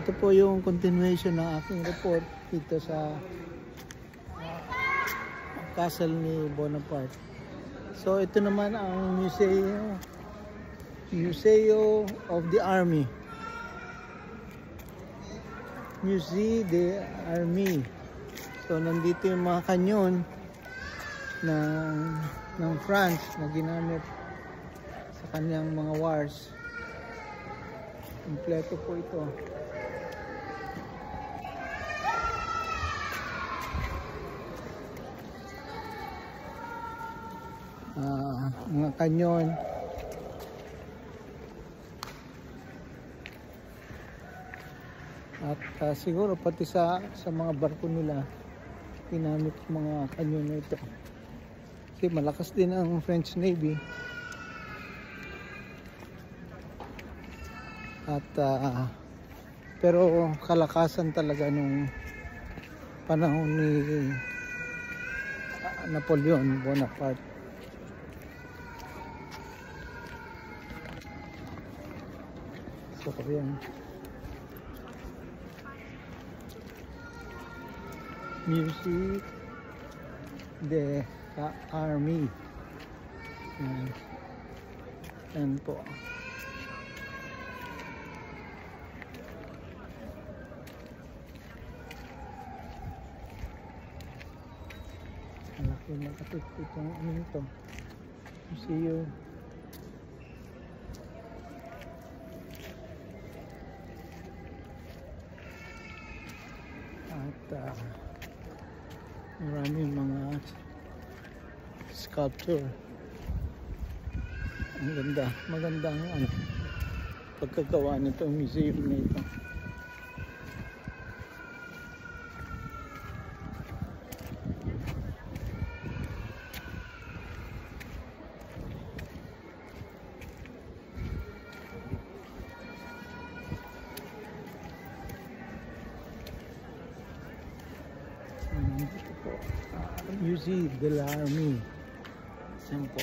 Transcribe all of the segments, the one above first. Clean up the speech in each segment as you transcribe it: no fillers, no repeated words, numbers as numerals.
Ito po yung continuation ng aking report dito sa castle ni Bonaparte. So ito naman ang Museo of the Army. Musée de Army. So nandito yung mga kanyon ng France na ginamit sa kanyang mga wars. Kompleto po ito. Mga kanyon. At siguro pati sa mga barko nila ginamit mga kanyon na ito. Kasi malakas din ang French Navy. At pero kalakasan talaga nung panahon ni Napoleon Bonaparte. So yan. Musée de Army. Yan po. Malaki makatip itong ano ito. Museo. At maraming mga sculpture. Ang ganda, magandang pagkagawa nitong museum na ito. Ito po, Musée de l'Army. Yan po.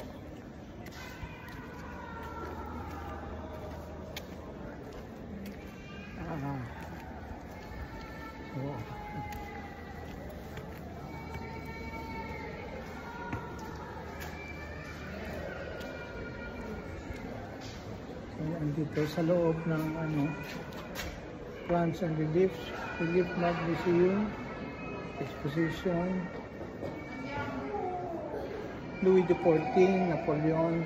Dito sa loob ng plants and relief map museum exposition Louis XIV, Napoleon,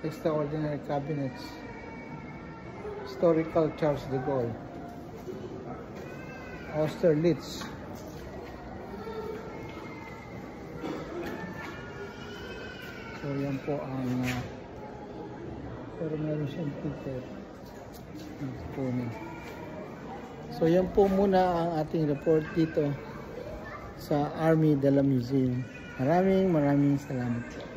extraordinary cabinets, historical Charles de Gaulle, Austerlitz. So yan po ang pero meron siyang ticket. So yan po muna ang ating report dito sa Army de la Museum. Maraming salamat.